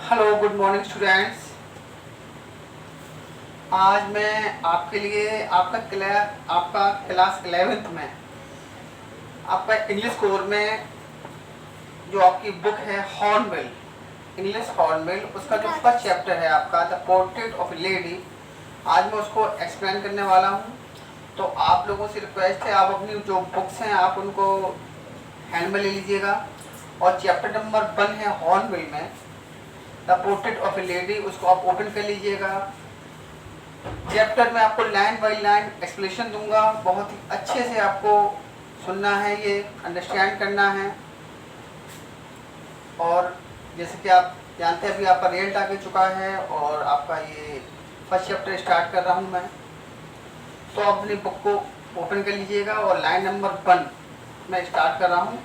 Hello, good morning students. आज मैं आपके लिए आपका क्लास 11th में आपका इंग्लिश कोर में जो आपकी बुक है हॉर्नबिल, इंग्लिश हॉर्नबिल, उसका जो फर्स्ट चैप्टर है आपका द पोर्ट्रेट ऑफ लेडी, आज मैं उसको एक्सप्लेन करने वाला हूँ। तो आप लोगों से रिक्वेस्ट है, आप अपनी जो बुक्स हैं आप उनको हैंड में ले लीजिएगा और चैप्टर नंबर 1 है हॉर्नबिल में the portrait of A lady, उसको आप ओपन कर लीजिएगा। चैप्टर में आपको लाइन बाय लाइन एक्सप्लेनेशन दूंगा, बहुत ही अच्छे से आपको सुनना है, ये अंडरस्टैंड करना है। और जैसे कि आप जानते हैं अभी आपका रिजल्ट आगे चुका है और आपका ये फर्स्ट चैप्टर स्टार्ट कर रहा हूँ मैं। तो आप अपनी बुक को ओपन कर लीजिएगा और लाइन नंबर 1 मैं स्टार्ट कर रहा हूँ।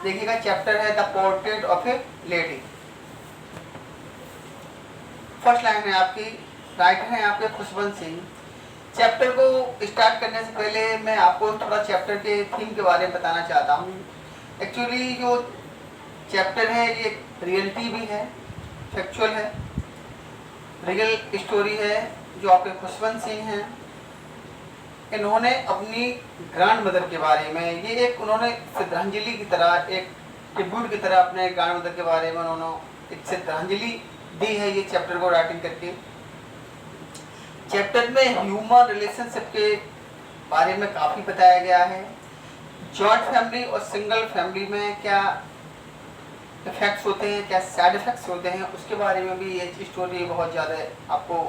देखिएगा, चैप्टर है the portrait of A lady. First line है आपकी, राइटर है आपके खुशवंत सिंह। चैप्टर को स्टार्ट करने से पहले मैं आपको थोड़ा चैप्टर के थीम के बारे में बताना चाहता हूँ। एक्चुअली जो चैप्टर है ये रियलिटी भी है, फैक्चुअल है, रियल स्टोरी है। जो आपके खुशवंत सिंह हैं, इन्होंने अपनी ग्रैंड मदर के बारे में, ये एक उन्होंने श्रद्धांजलि की तरह, एक ट्रिब्यूट की तरह अपने ग्रैंड मदर के बारे में उन्होंने एक श्रद्धांजलि दी है ये चैप्टर को राइटिंग करके। चैप्टर में ह्यूमन रिलेशनशिप के बारे में काफ़ी बताया गया है। जॉइंट फैमिली और सिंगल फैमिली में क्या इफेक्ट्स होते हैं, क्या साइड इफेक्ट्स होते हैं, उसके बारे में भी ये स्टोरी बहुत ज़्यादा आपको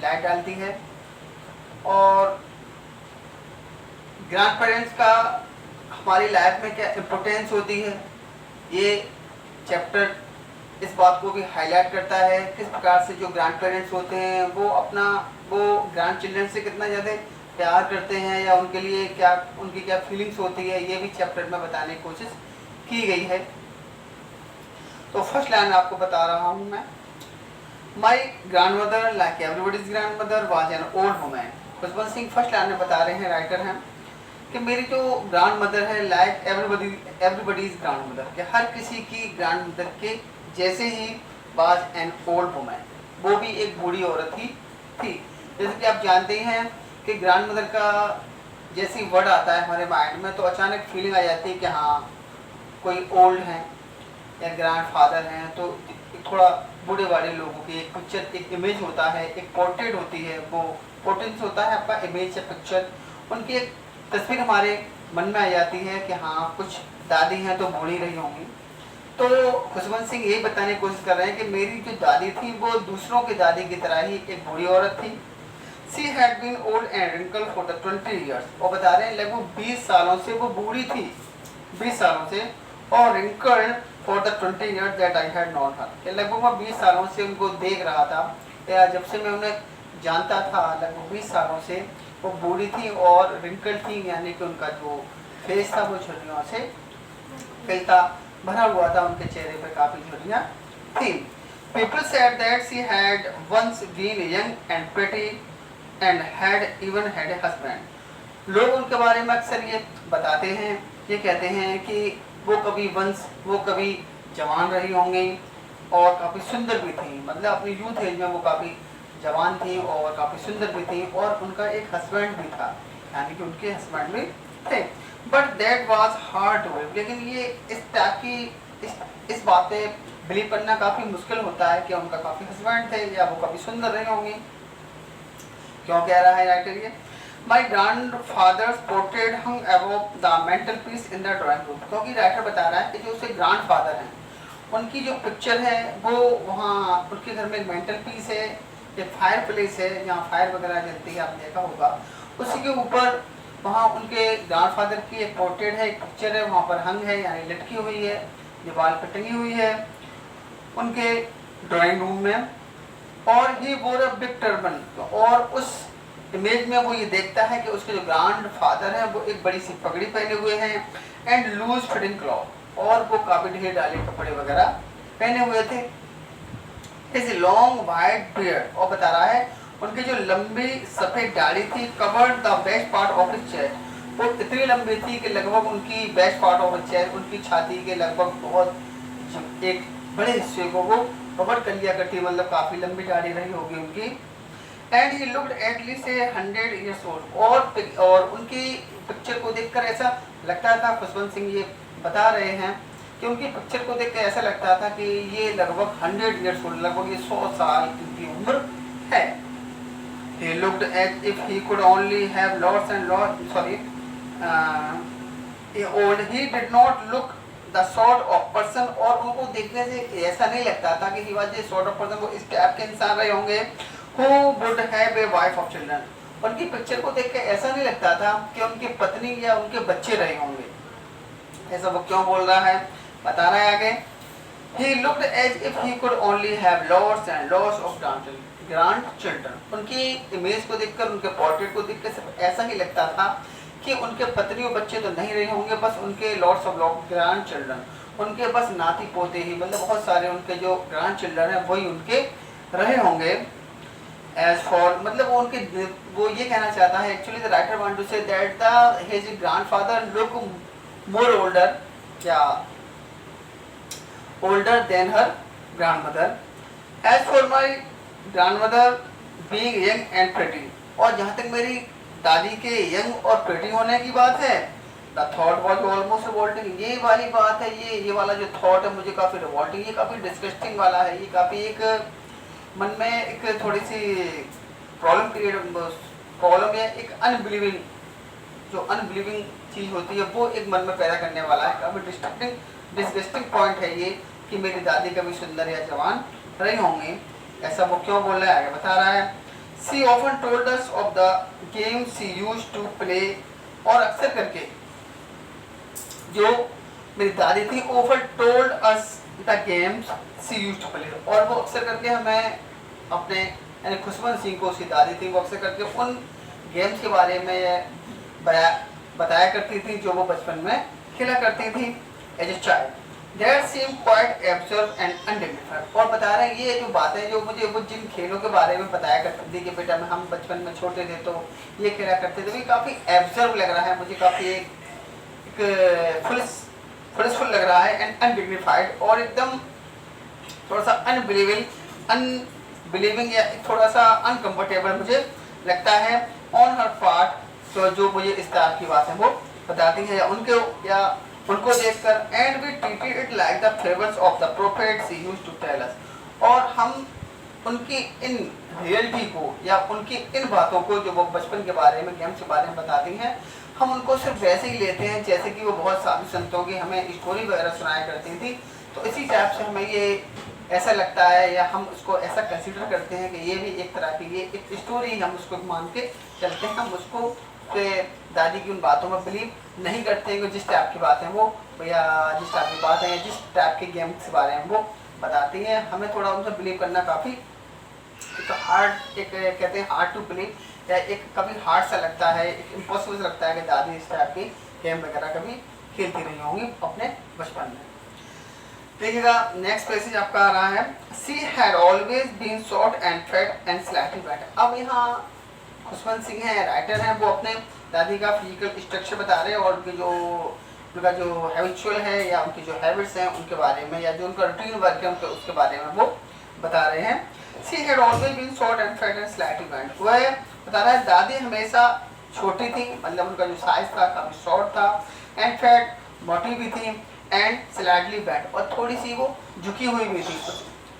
लाइट डालती है। और ग्रैंड पेरेंट्स का हमारी लाइफ में क्या इम्पोर्टेंस होती है, ये चैप्टर इस बात को भी हाईलाइट करता है। किस प्रकार से जो ग्रैंड पेरेंट्स होते हैं वो ग्रैंड चिल्ड्रन से कितना ज़्यादा प्यार करते हैं या उनके लिए क्या उनकी क्या फीलिंग्स होती है, ये भी चैप्टर में बताने की कोशिश की गई है। तो फर्स्ट लाइन आपको बता रहा हूँ मैं, my grand mother like everybody's grand mother was an old woman. Khushwant Singh first line में बता रहे हैं, राइटर हैं, कि मेरी जो ग्रैंड मदर है लाइक एवरीबडीज ग्रैंड मदर, कि हर किसी की ग्रैंड मदर के जैसे he was an old woman, वो भी एक बूढ़ी औरत ही थी। जैसे कि आप जानते हैं कि ग्रैंड मदर का जैसे ही वर्ड आता है हमारे माइंड में तो अचानक फीलिंग आ जाती है कि हाँ कोई ओल्ड है या ग्रैंड फादर हैं, तो थोड़ा बूढ़े वाले लोगों की एक पिक्चर, एक इमेज होता है, एक पोर्ट्रेट होती है, वो पोर्ट्रेट होता है आपका इमेज या पिक्चर, उनकी एक तस्वीर हमारे मन में आ जाती है कि हाँ कुछ दादी हैं तो बूढ़ी रही होंगी। तो खुशवंत सिंह यही बताने की कोशिश कर रहे हैं कि मेरी जो दादी थी वो दूसरों की दादी की तरह ही एक बूढ़ी औरत थी। She had been old and wrinkle for the 20 years, और बता रहे हैं लगभग 20 सालों से वो बूढ़ी थी, 20 सालों से, और wrinkled for the 20 years that I had not her, लगभग मैं 20 सालों से उनको देख रहा था या जब से मैं उन्हें जानता था लगभग 20 सालों से वो बूढ़ी थी और रिंकल थी, यानी कि उनका जो फेस था वो झुर्रियों से खिलता भरा हुआ था, उनके चेहरे पर काफी झुर्रियां थी। People said that she had once been young and pretty and had even had a husband. लोग उनके बारे में अक्सर ये बताते हैं, ये कहते हैं कि वो कभी जवान रही होंगी और काफ़ी सुंदर भी थी, मतलब अपनी यूथ एज में वो काफ़ी जवान थी और काफ़ी सुंदर भी थी और उनका एक हस्बैंड भी था, यानी कि उनके हस्बैंड भी थे। But that was hard to believe, लेकिन ये इस टाइप की इस बात पे बिलीव करना काफ़ी मुश्किल होता है कि उनका काफ़ी हस्बैंड थे या वो काफ़ी सुंदर रहे होंगे। क्यों कह रहा है राइटर ये, my grandfather's portrait hung above the mantelpiece in the drawing room, क्योंकि राइटर बता रहा है कि जो उसके ग्रैंड फादर हैं उनकी जो पिक्चर है वो वहाँ उनके घर में एक मेंटल पीस है, एक फायर प्लेस है जहाँ फायर वगैरह जलती है, आपने देखा होगा, उसी के ऊपर वहाँ उनके ग्रैंडफादर की एक पोर्ट्रेट है, एक पिक्चर है वहाँ पर हंग है, यानी लटकी हुई है, दीवार पर टंगी हुई है उनके ड्राइंग रूम में। और ही वोर अ बिग टर्बन, और उस इमेज में वो ये देखता है कि उसके जो ग्रैंडफादर हैं वो एक बड़ी सी पगड़ी पहने हुए हैं एंड लूज फिटिंग क्लॉथ, और वो काफी ढेर डाले कपड़े वगैरह पहने हुए थे। हिज लॉन्ग वाइट बियर्ड, और बता रहा है उनकी जो लंबी सफेद दाढ़ी थी, covered the best part of his chest, वो इतनी लंबी थी कि लगभग उनकी best part of his chest, उनकी छाती के लगभग बहुत एक बड़े हिस्से को वो कवर कर लिया करती, मतलब काफ़ी लंबी दाढ़ी रही होगी उनकी। And he looked at least 100 years old, और उनकी पिक्चर को देखकर ऐसा लगता था, खुशवंत सिंह ये बता रहे हैं कि उनकी पिक्चर को देखकर ऐसा लगता था कि ये लगभग 100 ईयर्स ओल्ड, लगभग ये 100 साल की उम्र है। He looked as if he could only have lots and lots, old. He did not look the sort of person, और उनको देखने से ऐसा नहीं लगता था कि he was a sort of person, वो इस टाइप के इंसान रहे होंगे who would have a wife of children. उनकी पिक्चर को देख के ऐसा नहीं लगता था कि उनकी पत्नी या उनके बच्चे रहे होंगे। ऐसा वो क्यों बोल रहा है, बता रहा है आगे। He looked as if he could only have lots and lots of grandchildren. उनकी इमेज को देखकर, उनके पोर्ट्रेट को देखकर सिर्फ ऐसा ही लगता था कि उनके पत्नी और बच्चे तो नहीं रहे होंगे, बस उनके लॉट्स ऑफ ग्रैंड चिल्ड्रन, उनके बस नाती पोते ही, मतलब बहुत सारे उनके जो ग्रैंड चिल्ड्रन हैं वही उनके रहे होंगे। एज फॉर, मतलब वो ये कहना चाहता है, actually the writer want to say that the his grandfather look more older, या older than her grandmother. As for my grandmother being young and pretty, और जहाँ तक मेरी दादी के यंग और प्रेटी होने की बात है, the thought was almost revolting. ये वाली बात है, ये वाला जो थॉट है मुझे काफ़ी रिवॉल्टिंग, ये काफ़ी डिस्गस्टिंग वाला है, ये काफ़ी एक मन में एक थोड़ी सी प्रॉब्लम या एक अनबिलीविंग, जो अनबिलीविंग चीज़ होती है वो एक मन में पैदा करने वाला है। काफ़ी डिस्गस्टिंग पॉइंट है ये कि मेरी दादी कभी सुंदर या जवान रही होंगी। ऐसा वो क्यों बोल रहा है, आगे बता रहा है। She often told us of the games she used to play, और अक्सर करके जो मेरी दादी थी, often told us the games she used to play, और वो अक्सर करके हमें अपने यानी खुशवंत सिंह को, उसकी दादी थी, वो अक्सर करके उन गेम्स के बारे में बताया करती थी जो वो बचपन में खेला करती थी as a child. That seemed quite absurd and undignified, और बता रहे हैं ये जो बातें जो मुझे वो जिन खेलों के बारे में बताया करती थी कि बेटा हम बचपन में छोटे थे तो ये खेला करते थे, ये काफ़ी एब्सर्व लग रहा है मुझे, काफ़ी एक फुलिशफुल लग रहा है एंड अनडिग्निफाइड, और एकदम थोड़ा सा अनबिलीविंग या थोड़ा सा अनकम्फर्टेबल मुझे लगता है। ऑन हर पार्ट, तो जो मुझे इस तरह की बातें वो बताती है उनको देखकर। And we treated it like the favours of the prophets he used to tell us, और हम उनकी इन रियलिटी को या उनकी इन बातों को जो वो बचपन के बारे में, गेम्स के बारे में बताती हैं, हम उनको सिर्फ वैसे ही लेते हैं जैसे कि वो बहुत साधु संतों की हमें स्टोरी वगैरह सुनाया करती थी। तो इसी टाइप से हमें ये ऐसा लगता है या हम उसको ऐसा कंसिडर करते हैं कि ये भी एक तरह की ये एक स्टोरी, हम उसको मान के चलते हैं, हम उसको दादी की उन बातों में बिलीव नहीं करते हैं कि जिस टाइप की बात है वो, या जिस टाइप की बात है या जिस टाइप के गेम्स के बारे में वो बताती हैं, हमें थोड़ा उनसे बिलीव करना काफ़ी हार्ड, एक कहते हैं हार्ड टू बिलीव, या एक कभी हार्ड सा लगता है, एक इम्पॉसिबल लगता है कि दादी इस टाइप की गेम वगैरह कभी खेलती रही होंगी अपने बचपन में। देखिएगा नेक्स्ट पैसेज आपका आ रहा है, she had always been short and fat and slightly fat. अब यहाँ खुशवंत सिंह है, राइटर हैं, वो अपने दादी का फिजिकल स्ट्रक्चर बता रहे हैं और उनका जो हैबिचुअल है या उनकी जो हैबिट्स हैं उनके बारे में, या जो उनका रूटीन वर्क है उसके बारे में वो बता रहे हैं। She had always been short and fat and slightly fat, वह बता रहा है दादी हमेशा छोटी थी, मतलब उनका जो साइज था काफ़ी शॉर्ट था, एंड फैट मोटी भी थी, एंड स्लाइटली फैट, और थोड़ी सी वो झुकी हुई भी थी।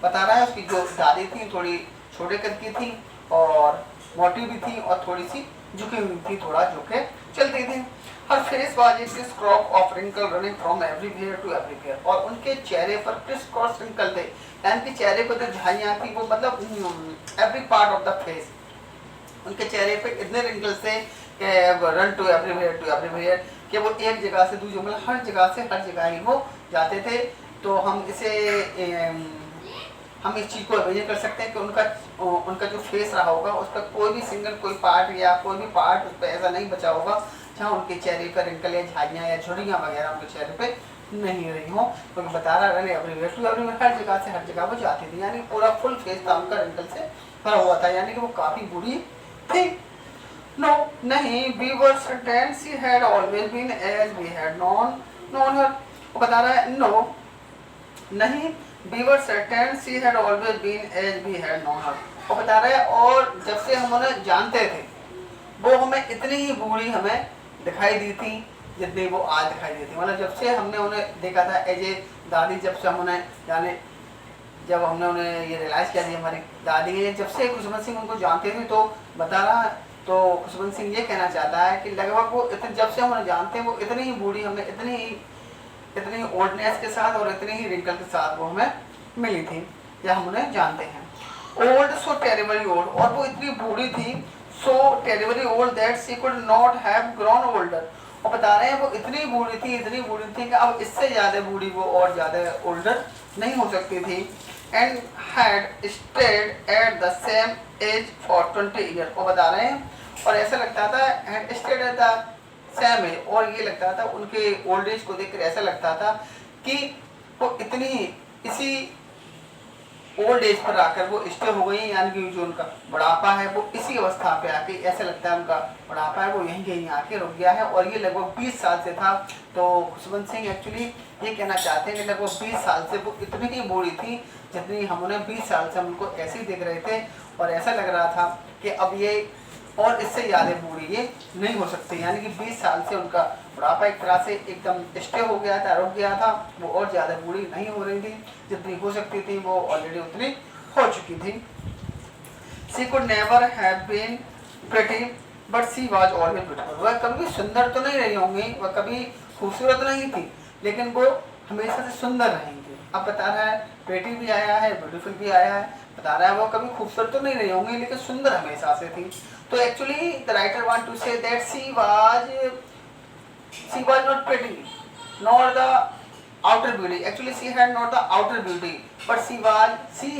बता रहा है उसकी जो दादी थी थोड़ी छोटे कद की थी और मोटी भी थी और थोड़ी सी झुकी हुई थी, थोड़ा झुके चलती थी। Her face was a criss cross of wrinkle running from everywhere to everywhere, और उनके चेहरे पर क्रिस क्रॉस रिंकल थे, यानी कि चेहरे पर जो झाइयाँ थी वो मतलब every part of the face, उनके चेहरे पे इतने रिंकल्स थे कि रन टू एवरीवेयर कि वो एक जगह से दूसरी, मतलब हर जगह ही वो जाते थे। तो हम इस चीज़ को इमेजिन कर सकते हैं कि उनका जो फेस रहा होगा उसका कोई भी सिंगल कोई पार्ट या कोई भी पार्ट उस पर ऐसा नहीं बचा होगा जहाँ उनके चेहरे पर रिंकल या झाइयाँ या झुर्रियाँ वगैरह उनके चेहरे पे नहीं रही हो। क्योंकि बता रहा है एवरीवेयर टू एवरीवेयर, हर जगह से हर जगह वो जाती थी, यानी पूरा फुल फेस था उनका रिंकल से भरा हुआ था, यानी कि वो काफ़ी बुरी थी। नो नहीं, we were certain she had always been as we had known her. वो बता रहा है नो नहीं, we were certain she had always been as we had known her. और बता रहा है और जब से हम उन्हें जानते थे वो हमें इतनी ही बूढ़ी हमें दिखाई दी थी जितनी वो आज दिखाई दी थी। मतलब जब से हमने उन्हें देखा था एज ए दादी, जब से हम उन्हें जाने, जब हमने उन्हें ये रियलाइज़ किया कि हमारी दादी है, जब से खुशवंत सिंह उनको जानते थे तो बता रहा है। तो खुशवंत सिंह ये कहना चाहता है कि लगभग वो इतने, जब से हम उन्हें जानते हैं वो इतनी ही बूढ़ी हमें इतनी ओल्डनेस के साथ और इतनी ही रिंकल के साथ वो हमें मिली थी या हम उन्हें जानते हैं। ओल्ड सो टेरिबली ओल्ड, और वो इतनी बूढ़ी थी, so terribly old that she could not have grown older. और बता रहे हैं वो इतनी बूढ़ी थी कि अब इससे ज़्यादा बूढ़ी वो और ज़्यादा ओल्डर नहीं हो सकती थी। And had stayed at the same age for 20 year. और बता रहे हैं और ऐसा लगता था had stayed at the same age, और ये लगता था उनके ओल्ड एज को देखकर ऐसा लगता था कि वो इतनी इसी ओल्ड एज पर आकर वो स्टे हो गई, यानी कि जो उनका बुढ़ापा है वो इसी अवस्था पे आके ऐसा लगता है उनका बुढ़ापा है वो यहीं आके रुक गया है। और ये लगभग 20 साल से था। तो खुशवंत सिंह एक्चुअली ये कहना चाहते हैं कि लगभग 20 साल से वो इतनी ही बूढ़ी थी जितनी हम उन्हें 20 साल से हम उनको ऐसे ही देख रहे थे, और ऐसा लग रहा था कि अब ये और इससे ज़्यादा बूढ़ी ये नहीं हो सकती, यानी कि 20 साल से उनका बुढ़ापा एक तरह से एकदम स्टे हो गया था, रुक गया था। वो और ज़्यादा बूढ़ी नहीं हो रही थी, जितनी हो सकती थी वो ऑलरेडी उतनी हो चुकी थी। She could never have been pretty but she was always beautiful. वह कभी सुंदर तो नहीं रही होंगी, वह कभी खूबसूरत नहीं थी, लेकिन वो हमेशा से सुंदर रहेंगी। अब बता रहा है प्रिटी भी आया है, ब्यूटीफुल भी आया है, बता रहा है वो कभी खूबसूरत तो नहीं रही होंगी लेकिन सुंदर हमेशा से थी। तो actually the writer want to say that she was not pretty nor the outer beauty. Actually she had not the outer beauty but she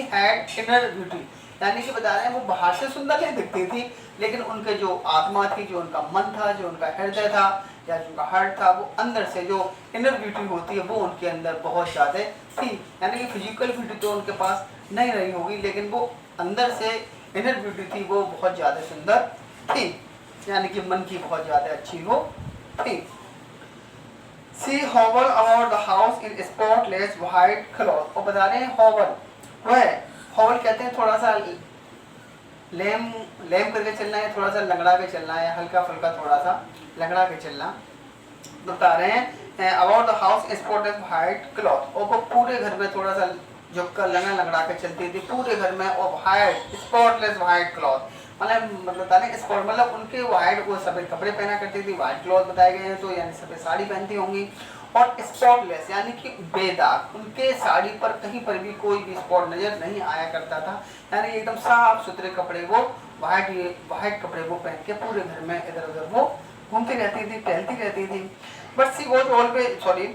had inner beauty. यानी कि बता रहे हैं वो बाहर से सुंदर नहीं दिखती थी, लेकिन उनके जो आत्मा थी, जो उनका मन था, जो उनका हृदय था या जो उनका हार्ट था, वो अंदर से जो इनर ब्यूटी होती है वो उनके अंदर बहुत ज़्यादा थी। यानी कि फिजिकल ब्यूटी तो उनके पास नहीं रही होगी, लेकिन वो अंदर से इनर ब्यूटी थी वो बहुत ज़्यादा सुंदर थी, यानी कि मन की बहुत ज़्यादा अच्छी वो थी। सी हॉवल about the house in spotless white cloth. और बता रहे हैं हॉवल, वह हॉवल कहते हैं थोड़ा सा लेम करके चलना है, थोड़ा सा लंगड़ा के चलना है, हल्का फुल्का थोड़ा सा लंगड़ा के चलना। बता रहे हैं about the house spotless white cloth, और वो पूरे घर में थोड़ा सा झुककर लंगड़ा के चलती थी पूरे घर में, और वाइट स्पॉटलेस वाइट क्लॉथ मतलब बता रहे स्पॉट मतलब उनके वाइट वो सफ़ेद कपड़े पहना करती थी, वाइट क्लॉथ बताए गए हैं तो यानी सफ़ेद साड़ी पहनती होंगी, और स्पॉटलेस यानी कि बेदाग, उनके साड़ी पर कहीं पर भी कोई भी स्पॉट नज़र नहीं आया करता था, यानी एकदम साफ सुथरे कपड़े वो वाइट कपड़े वो पहन के पूरे घर में इधर उधर वो घूमती रहती थी, टहलती रहती थी। But she was always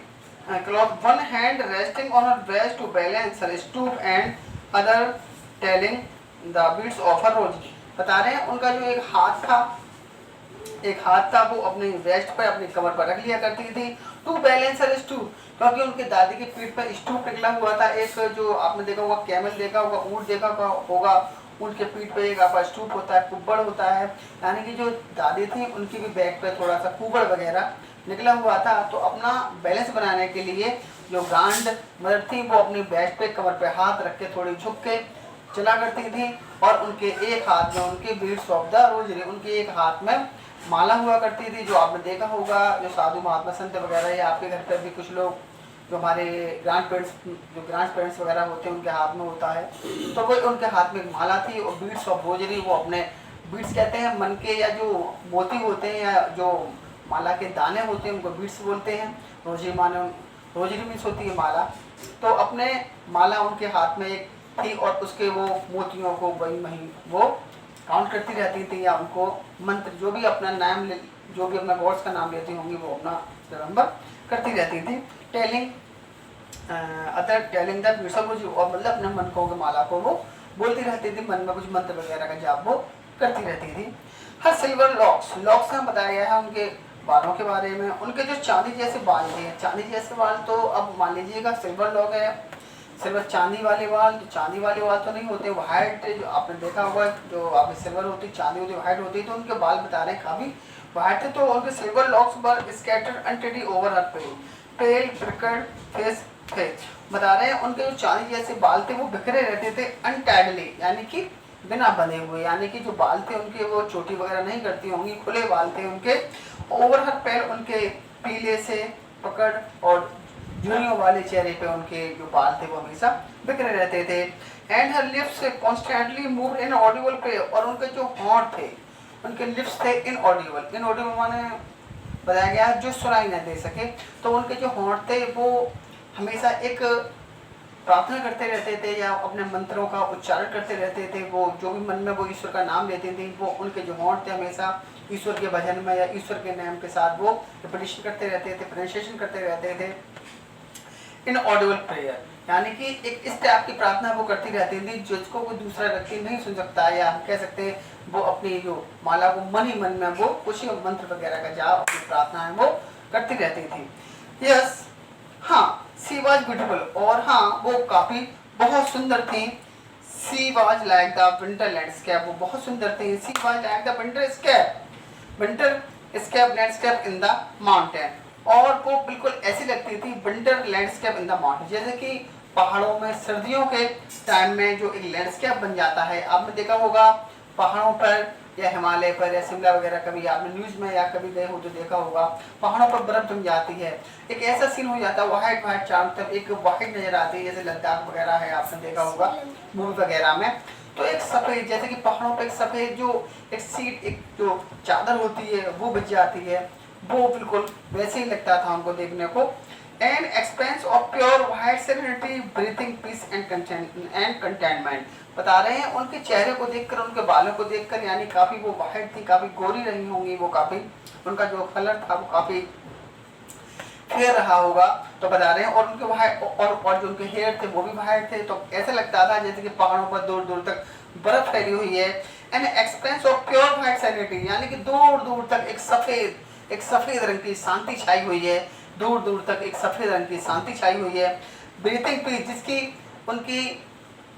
cloth, one hand resting on her breast to balance her stoop and other telling the beats of her rosary। बता रहे हैं उनका जो एक हाथ था वो अपने वेस्ट पर अपनी कमर पर रख लिया करती थी, टू बैलेंस हर स्टूप, क्योंकि उनके दादी की पीठ पर स्टूप निकला हुआ था। एक जो आपने देखा होगा कैमल देखा होगा, ऊँट देखा होगा, उनके पीठ पे एक आपका स्टूप होता है, कुब्बड़ होता है, यानी कि जो दादी थी उनकी भी बैक पे थोड़ा सा कुब्बड़ वगैरह निकला हुआ था। तो अपना बैलेंस बनाने के लिए जो ग्रांड मदर थी वो अपनी बैक पे कमर पे हाथ रख के थोड़ी झुक के चला करती थी, और उनके एक हाथ में उनके बीड्स ऑफ द रोजरी, उनके एक हाथ में माला हुआ करती थी, जो आपने देखा होगा जो साधु महात्मा संत वगैरह या आपके घर पर भी कुछ लोग जो हमारे ग्रांड पेरेंट्स वगैरह होते हैं उनके हाथ में होता है, तो वो उनके हाथ में एक माला थी, और बीड्स ऑफ रोजरी वो अपने बीड्स कहते हैं मन के या जो मोती होते हैं या जो माला के दाने होते हैं उनको बीड्स बोलते हैं। रोजरी मीन्स होती है माला, तो अपने माला उनके हाथ में एक थी, और उसके वो मोतियों को वही वो काउंट करती रहती थी, या उनको मंत्र जो भी अपना नाम जो भी अपना गॉड्स का नाम लेती होंगी वो अपना रिमेंबर करती रहती थी। Telling the beads of rosary, और मतलब अपने मन को माला को वो बोलती रहती थी, मन में कुछ मंत्र वगैरह का जाप वो करती रहती थी। हर सिल्वर लॉक्स से बताया गया है उनके बालों के बारे में, उनके जो चांदी जैसे बाल थे, चांदी जैसे बाल तो अब मान लीजिएगा सिल्वर लॉक है, सिल्वर चांदी वाले बाल तो नहीं होते, वाइट जो आपने देखा होगा जो आप सिल्वर होती चांदी होती वाइट होती, तो उनके बाल बता रहे हैं काफ़ी वाइट थे। तो उनके सिल्वर लॉक्स पर स्कैटर्ड अनटिडी ओवर हर पेल प्रिकर्ड फेस थे। बता रहे हैं उनके जो चांदी जैसे बाल थे वो बिखरे रहते थे अनटाइडली, यानी कि बिना बंधे हुए, यानी कि जो बाल थे उनके वो चोटी वगैरह नहीं करती होंगी, खुले बाल थे उनके। ओवर हर पैर उनके पीले से पकड़ और झुर्रियों वाले चेहरे पे उनके जो बाल थे वो हमेशा बिखरे रहते थे। And her lips constantly move inaudible पे, और उनके जो होंठ थे, उनके लिप्स थे इनऑडिबल। इनऑडिबल माने बताया गया जो सुनाई न दे सके। तो उनके जो होंठ थे वो हमेशा एक प्रार्थना करते रहते थे या अपने मंत्रों का उच्चारण करते रहते थे। वो जो भी मन में वो ईश्वर का नाम लेते थे, वो उनके जो होंठ थे हमेशा ईश्वर के भजन में या ईश्वर के नाम के साथ वो रिपीटिशन करते रहते थे, प्रोनाउंसिएशन करते रहते थे। इनऑडिबल प्रेयर, यानी कि एक इस टाइप की प्रार्थना वो करती रहती थी जिसको कोई दूसरा व्यक्ति नहीं सुन सकता, या हम कह सकते हैं वो अपनी जो माला को मन ही मन में वो कुछ मंत्र वगैरह का जाप अपनी प्रार्थना है वो करती रहती थी। यस, हाँ, सी वॉज ब्यूटीफुल, और हाँ वो काफी बहुत सुंदर थी। She was like the winter landscape, वो बहुत सुंदर थी। She was like the winter scape landscape in the mountain, और वो बिल्कुल ऐसी लगती थी winter landscape in the mountain, जैसे कि पहाड़ों में सर्दियों के टाइम में जो एक लैंडस्केप बन जाता है। आपने देखा होगा पहाड़ों पर या हिमालय पर या शिमला वगैरह, कभी आपने न्यूज में या कभी गए हो तो देखा होगा, पहाड़ों पर बर्फ जम जाती है, एक ऐसा सीन हो जाता है, वाइट वाइट चारों तरफ एक वाइट नजर आती है, जैसे लद्दाख वगैरह है, आपने देखा होगा मूवी वगैरह में। तो एक सफेद, जैसे कि पहाड़ों पर एक सफेद जो एक सीट, एक जो चादर होती है वो बिछ जाती है, वो बिल्कुल वैसे ही लगता था हमको देखने को। And expanse of pure white serenity, breathing peace and contentment. बता रहे हैं उनके चेहरे को देखकर, उनके बालों को देखकर, यानी काफी वो वाइट थी, काफी गोरी रही होंगी वो, काफी उनका जो कलर था वो काफी फेयर रहा होगा। तो बता रहे हैं और उनके वाइट और जो उनके हेयर थे वो भी वाइट थे, तो ऐसा लगता था जैसे कि पहाड़ों पर दूर दूर तक बर्फ फैली हुई है। And expanse of pure white serenity, यानी कि दूर दूर तक एक सफेद रंग की शांति छाई हुई है, दूर दूर तक एक सफेद रंग की शांति छाई हुई है। ब्रीथिंग पीस, जिसकी उनकी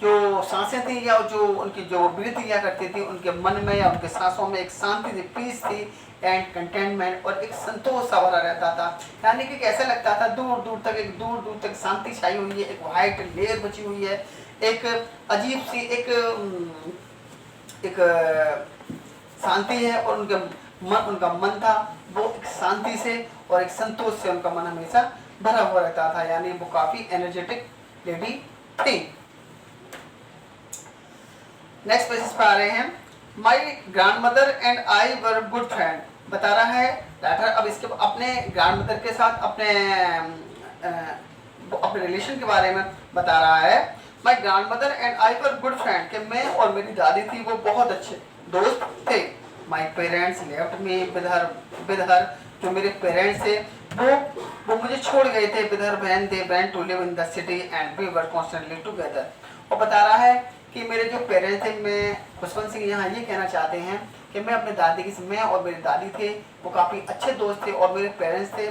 जो सांसें थी या जो उनकी जो ब्रीथ लिया करती थी, उनके मन में या उनके सांसों में एक शांति थी, पीस थी, एंड कंटेनमेंट, और एक संतोष सा भरा रहता था। यानी कि कैसा लगता था दूर दूर तक शांति छाई हुई है, एक वाइट लेयर बची हुई है, एक अजीब सी एक शांति है, और उनका मन था वो एक शांति से और एक संतोष से उनका मन हमेशा भरा हुआ रहता था, यानी वो काफी एनर्जेटिक लेडी थी। नेक्स्ट पेज पर आ रहे हैं, my grand mother and I were good friend. बता रहा है लेटर, अब इसके अपने ग्रैंड मदर के साथ अपने रिलेशन के बारे में बता रहा है। My grand mother and I were good friend, कि मैं और मेरी दादी थी वो बहुत अच्छे दोस्त थे। My parents left me with her, जो मेरे पेरेंट्स थे वो मुझे छोड़ गए थे। With her when they went to live in the city and we were constantly together. और बता रहा है कि मेरे जो पेरेंट्स थे, मैं खुशवंत सिंह यहाँ ये कहना चाहते हैं कि मैं अपने दादी की, मैं और मेरी दादी थे वो काफ़ी अच्छे दोस्त थे, और मेरे पेरेंट्स थे,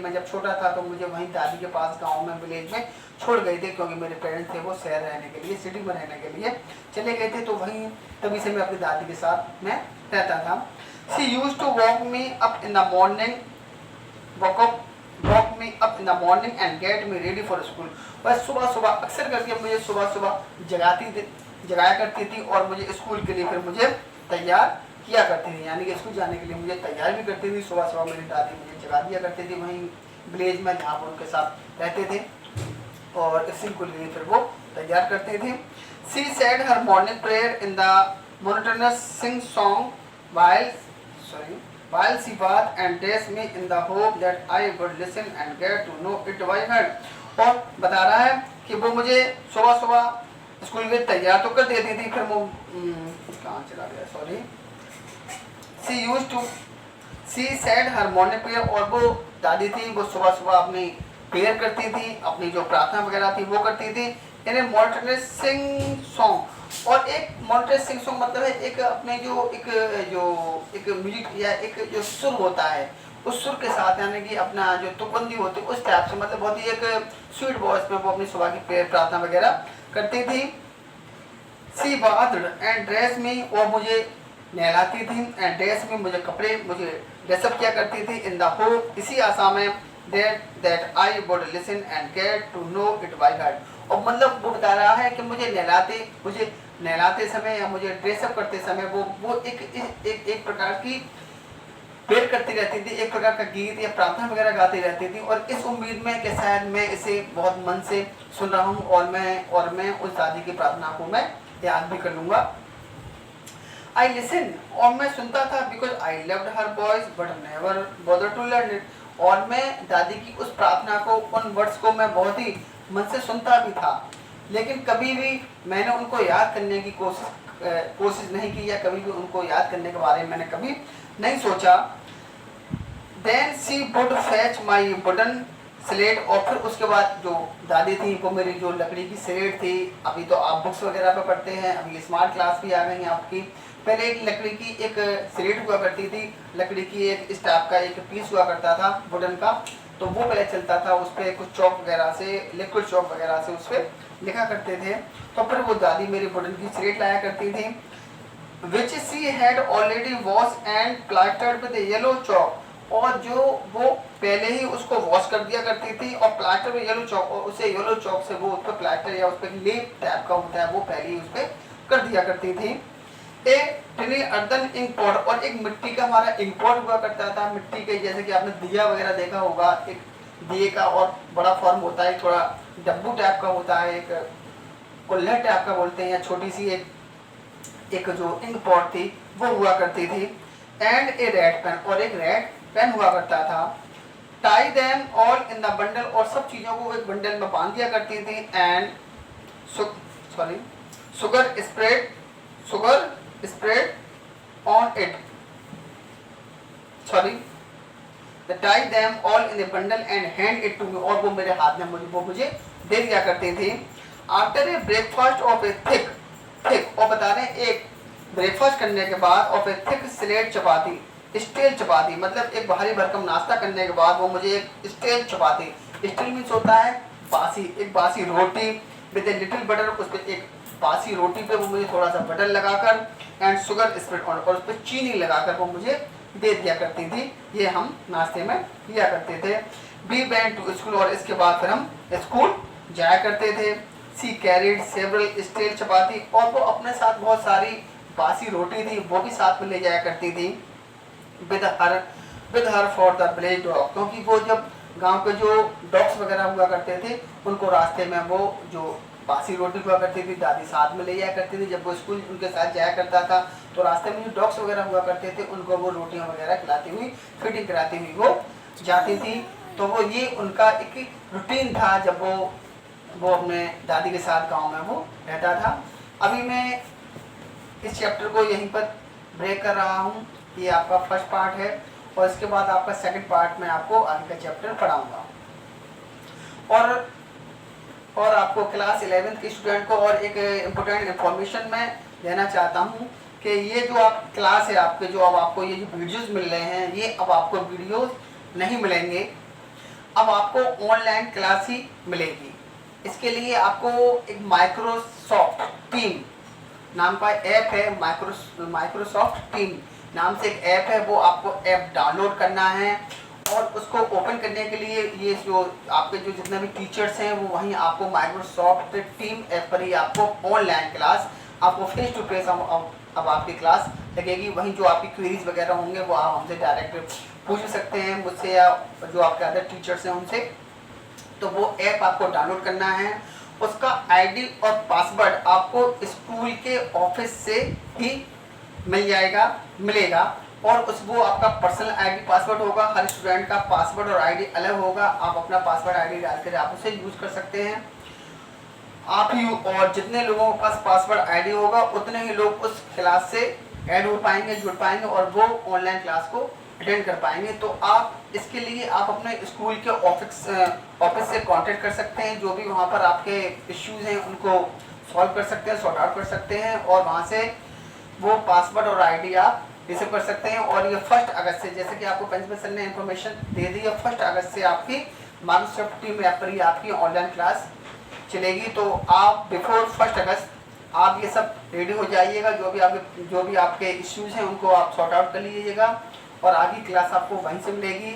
मैं जब छोटा था तो मुझे वहीं दादी के पास गांव में विलेज में छोड़ गए थे, क्योंकि मेरे पेरेंट्स थे वो शहर रहने के लिए, सिटी में रहने के लिए चले गए थे, तो वहीं तभी से मैं अपनी दादी के साथ मैं रहता था। She used to wake me up in the morning and get me ready for school. वह सुबह अक्सर करके मुझे सुबह जगाया करती थी और मुझे स्कूल के लिए फिर मुझे तैयार किया करती थी, यानी कि स्कूल जाने के लिए मुझे तैयार भी करती थी। सुबह मेरी दादी मुझे जगा दिया करती थी वहीं विलेज में जहाँ पर उनके साथ रहते थे, और इसी को लिए फिर वो तैयार करते थे। She said her morning prayer in the monotonous sing song while she bathed and dressed me in the hope that I would listen and get to know it by heart। और बता रहा है कि वो मुझे सुबह स्कूल में तैयार तो कर देती थी, फिर वो कहाँ चला गया, sorry. She said her morning prayer, और वो दादी थी वो सुबह अपनी प्रेयर करती थी, अपनी जो प्रार्थना वगैरह थी वो करती थी। यानी मोनोटोनस सिंग सॉन्ग, और एक मोनोटोनस सिंग सॉन्ग मतलब है एक अपने जो एक म्यूजिक या एक जो सुर होता है उस सुर के साथ, यानी कि अपना जो तुकबंदी होती है उस टाइप से, मतलब बहुत ही एक स्वीट वॉइस में वो अपनी सुबह की प्रेयर प्रार्थना वगैरह करती थी। सी बाथड एंड ड्रेस मी, और मुझे नहलाती थी, एंड ड्रेस में मुझे ड्रेसअप किया करती थी। इन द होप, इसी आशा में that I would listen and get to know it by heart. और मतलब वो बता रहा है कि मुझे नहलाते समय या मुझे ड्रेसअप करते समय वो एक प्रकार की प्रेयर करती रहती थी, एक प्रकार का गीत या प्रार्थना वगैरह गाती रहती थी, और इस उम्मीद में कि शायद मैं इसे बहुत मन से सुन रहा हूँ और मैं उस दादी की प्रार्थना को मैं याद भी कर लूँगा। आई लिसन, और मैं सुनता था, because I loved her voice but never bother to learn it, और मैं दादी की उस प्रार्थना को, उन वर्ड्स को मैं बहुत ही मन से सुनता भी था, लेकिन कभी भी मैंने उनको याद करने की कोशिश नहीं की, या कभी भी उनको याद करने के बारे में मैंने कभी नहीं सोचा। Then she would fetch my wooden slate, और फिर उसके बाद जो दादी थी वो मेरी जो लकड़ी की स्लेट थी, अभी तो आप बुक्स वगैरह पे पढ़ते हैं, अभी स्मार्ट क्लास भी आ गई है आपकी, पहले एक लकड़ी की एक स्लेट हुआ करती थी, लकड़ी की एक इस टाइप का एक पीस हुआ करता था वुडन का, तो वो पहले चलता था, उस पर कुछ चौक वगैरह से, लिक्विड चौक वगैरह से उस पर लिखा करते थे। तो फिर वो दादी मेरी वुडन की स्लेट लाया करती थी, which she had already washed and plastered with yellow chalk, और जो वो पहले ही उसको वॉश कर दिया करती थी और प्लास्टर में येलो चौक, और उसे येलो चौक से वो उस पर प्लास्टर या उस पर लेप टाइप का होता है वो पहले ही उस पर कर दिया करती थी। ए टिनी अर्दन इंक पॉट, और एक मिट्टी का हमारा इंक पॉट हुआ करता था, मिट्टी के, जैसे कि आपने दिया वगैरह देखा होगा, एक दिए का और बड़ा फॉर्म होता है, थोड़ा डब्बू टाइप का होता है, एक कुल्हड़ टाइप का बोलते हैं, या छोटी सी एक जो इंक पॉट थी वो हुआ करती थी। एंड ए रेड पेन, और एक रेड पेन हुआ करता था। Tie them all in the bundle, और सब चीज़ों को एक बंडल में बांध दिया करती थी। And sugar spread on it, tie them all in the bundle and hand it to me, और वो मेरे हाथ में मुझे दे दिया करती थी। After a breakfast of a thick, और बता रहे हैं एक ब्रेकफास्ट करने के बाद of a thick slate chapati, steel chapati, मतलब एक भारी भरकम नाश्ता करने के बाद वो मुझे एक स्टील चपाती, स्टील मीन्स होता है बासी, एक बासी रोटी विद ए लिटिल बटर, उस पर एक बासी रोटी पे वो मुझे थोड़ा सा बटर लगाकर एंड शुगर स्प्रेड ऑन, और उस पर चीनी लगाकर वो मुझे दे दिया करती थी, ये हम नाश्ते में लिया करते थे। वी वेंट टू स्कूल, और इसके बाद फिर हम स्कूल जाया करते थे। सी कैरिड सेवरल स्टील चपाती, और वो अपने साथ बहुत सारी बासी रोटी थी वो भी साथ में ले जाया करती थी। With her for the village dog, क्योंकि वो जब गांव के जो डॉग्स वगैरह हुआ करते थे उनको रास्ते में वो जो बासी रोटी हुआ करती थी दादी साथ में ले जाया करती थी, जब वो स्कूल उनके साथ जाया करता था तो रास्ते में जो डॉग्स वगैरह हुआ करते थे उनको वो रोटियां वगैरह खिलाती हुई, फीडिंग कराती हुई वो जाती थी। तो वो ये उनका एक रूटीन था जब वो अपने दादी के साथ गांव में वो रहता था। अभी मैं इस चैप्टर को यहीं पर ब्रेक कर रहा हूँ, ये आपका फर्स्ट पार्ट है, और इसके बाद आपका सेकंड पार्ट में आपको आगे का चैप्टर पढ़ाऊंगा। और आपको क्लास 11th के स्टूडेंट को और एक इम्पोर्टेंट इन्फॉर्मेशन मैं देना चाहता हूँ कि ये जो आप क्लास है आपके, जो अब आपको ये जो वीडियोज़ मिल रहे हैं, ये अब आपको वीडियोज़ नहीं मिलेंगे, अब आपको ऑनलाइन क्लास ही मिलेगी। इसके लिए आपको एक माइक्रोसॉफ्ट टीम नाम का ऐप है, माइक्रोसॉफ्ट टीम नाम से एक ऐप है, वो आपको ऐप डाउनलोड करना है, और उसको ओपन करने के लिए ये जो आपके जो जितने भी टीचर्स हैं वो वहीं आपको माइक्रोसॉफ्ट टीम ऐप पर ही आपको ऑनलाइन क्लास, आपको फेस टू फेस अब आपकी क्लास लगेगी। वहीं जो आपकी क्वेरीज वगैरह होंगे वो आप हमसे डायरेक्ट पूछ सकते हैं, मुझसे या जो आपके अदर टीचर्स हैं उनसे। तो वो ऐप आपको डाउनलोड करना है, उसका आईडी और पासवर्ड आपको स्कूल के ऑफिस से ही मिलेगा, और वो आपका पर्सनल आईडी पासवर्ड होगा। हर स्टूडेंट का पासवर्ड और आईडी अलग होगा, आप अपना पासवर्ड आईडी डालकर आप उसे यूज कर सकते हैं। आप ही और जितने लोगों के पास पासवर्ड आईडी होगा उतने ही लोग उस क्लास से ऐड हो पाएंगे, जुड़ पाएंगे, और वो ऑनलाइन क्लास को अटेंड कर पाएंगे। तो आप इसके लिए आप अपने स्कूल के ऑफिस से कांटेक्ट कर सकते हैं, जो भी वहाँ पर आपके इश्यूज हैं उनको सॉल्व कर सकते हैं, सॉर्ट आउट कर सकते हैं, और वहाँ से वो पासवर्ड और आईडी आप रिसीव कर सकते हैं। और ये 1 अगस्त से, जैसे कि आपको प्रिंसिपल सर ने इन्फॉर्मेशन दे दी है, 1 अगस्त से आपकी माइक्रोसॉफ्ट टीम ऐप पर ही आपकी ऑनलाइन क्लास चलेगी। तो आप बिफोर 1 अगस्त आप ये सब रेडी हो जाइएगा, जो भी आपके इश्यूज हैं उनको आप सॉर्ट आउट कर लीजिएगा, और आगे क्लास आपको वहीं से मिलेगी।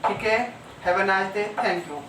ठीक है, have a nice day, thank you.